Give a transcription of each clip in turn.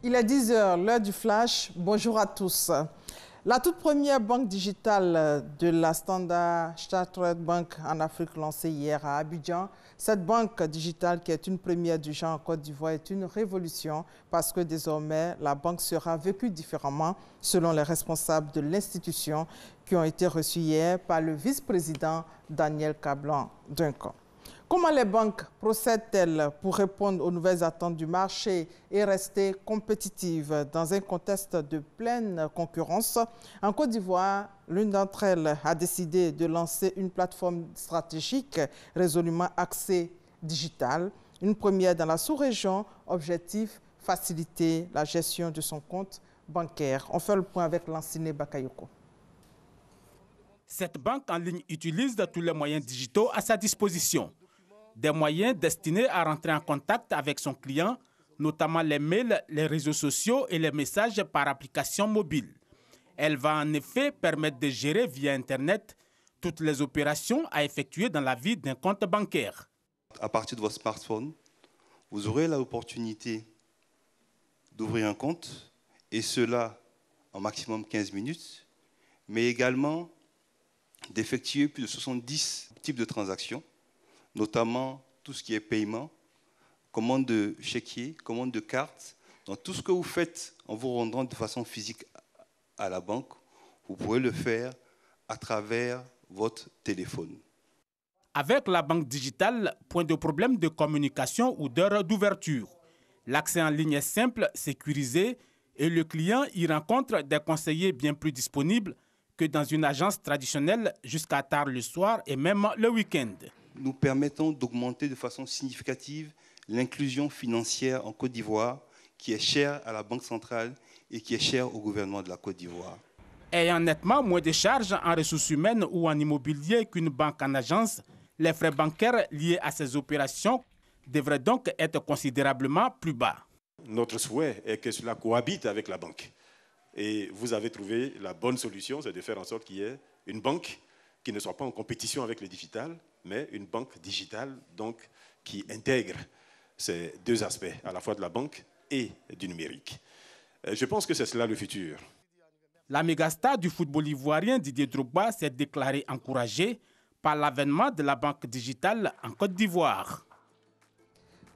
Il est 10 h, l'heure du flash. Bonjour à tous. La toute première banque digitale de la Standard Chartered Bank en Afrique lancée hier à Abidjan. Cette banque digitale qui est une première du genre en Côte d'Ivoire est une révolution parce que désormais la banque sera vécue différemment selon les responsables de l'institution qui ont été reçus hier par le vice-président Daniel Kablan-Duncan. Comment les banques procèdent-elles pour répondre aux nouvelles attentes du marché et rester compétitives dans un contexte de pleine concurrence? En Côte d'Ivoire, l'une d'entre elles a décidé de lancer une plateforme stratégique résolument axée digitale, une première dans la sous-région, objectif faciliter la gestion de son compte bancaire. On fait le point avec Lanciné Bakayoko. Cette banque en ligne utilise tous les moyens digitaux à sa disposition. Des moyens destinés à rentrer en contact avec son client, notamment les mails, les réseaux sociaux et les messages par application mobile. Elle va en effet permettre de gérer via Internet toutes les opérations à effectuer dans la vie d'un compte bancaire. À partir de votre smartphone, vous aurez l'opportunité d'ouvrir un compte, et cela en maximum 15 minutes, mais également d'effectuer plus de 70 types de transactions, notamment tout ce qui est paiement, commande de chéquier, commande de carte. Donc tout ce que vous faites en vous rendant de façon physique à la banque, vous pourrez le faire à travers votre téléphone. Avec la banque digitale, point de problème de communication ou d'heure d'ouverture. L'accès en ligne est simple, sécurisé et le client y rencontre des conseillers bien plus disponibles que dans une agence traditionnelle jusqu'à tard le soir et même le week-end. Nous permettons d'augmenter de façon significative l'inclusion financière en Côte d'Ivoire, qui est chère à la Banque centrale et qui est chère au gouvernement de la Côte d'Ivoire. Ayant nettement moins de charges en ressources humaines ou en immobilier qu'une banque en agence, les frais bancaires liés à ces opérations devraient donc être considérablement plus bas. Notre souhait est que cela cohabite avec la banque. Et vous avez trouvé la bonne solution, c'est de faire en sorte qu'il y ait une banque qui ne soit pas en compétition avec le digital, mais une banque digitale donc, qui intègre ces deux aspects, à la fois de la banque et du numérique. Je pense que c'est cela le futur. La mégastar du football ivoirien Didier Drogba s'est déclaré encouragé par l'avènement de la banque digitale en Côte d'Ivoire.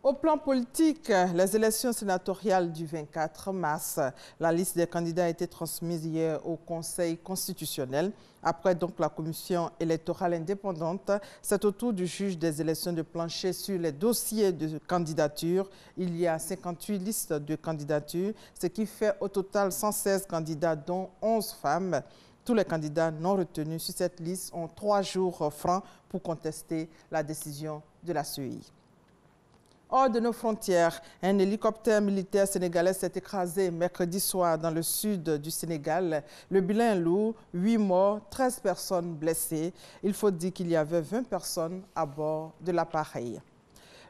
Au plan politique, les élections sénatoriales du 24 mars, la liste des candidats a été transmise hier au Conseil constitutionnel. Après donc la commission électorale indépendante, c'est au tour du juge des élections de plancher sur les dossiers de candidature. Il y a 58 listes de candidatures, ce qui fait au total 116 candidats, dont 11 femmes. Tous les candidats non retenus sur cette liste ont 3 jours francs pour contester la décision de la CEI. Hors de nos frontières, un hélicoptère militaire sénégalais s'est écrasé mercredi soir dans le sud du Sénégal. Le bilan est lourd, 8 morts, 13 personnes blessées. Il faut dire qu'il y avait 20 personnes à bord de l'appareil.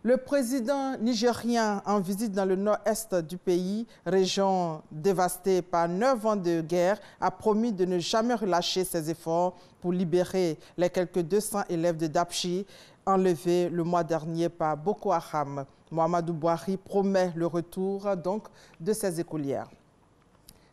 Le président nigérien en visite dans le nord-est du pays, région dévastée par 9 ans de guerre, a promis de ne jamais relâcher ses efforts pour libérer les quelques 200 élèves de Dapchi enlevés le mois dernier par Boko Haram. Mohamedou Bouhari promet le retour donc de ces écolières.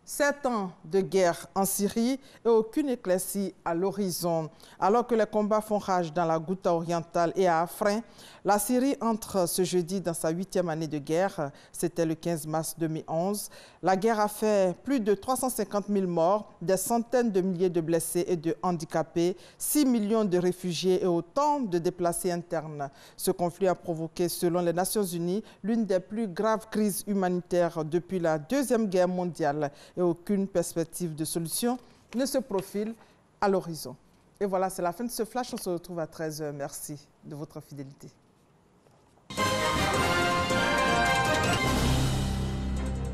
7 ans de guerre en Syrie et aucune éclaircie à l'horizon. Alors que les combats font rage dans la Ghouta orientale et à Afrin, la Syrie entre ce jeudi dans sa 8e année de guerre. C'était le 15 mars 2011. La guerre a fait plus de 350 000 morts, des centaines de milliers de blessés et de handicapés, 6 millions de réfugiés et autant de déplacés internes. Ce conflit a provoqué, selon les Nations Unies, l'une des plus graves crises humanitaires depuis la Deuxième Guerre mondiale. Et aucune perspective de solution ne se profile à l'horizon. Et voilà, c'est la fin de ce flash. On se retrouve à 13 h. Merci de votre fidélité.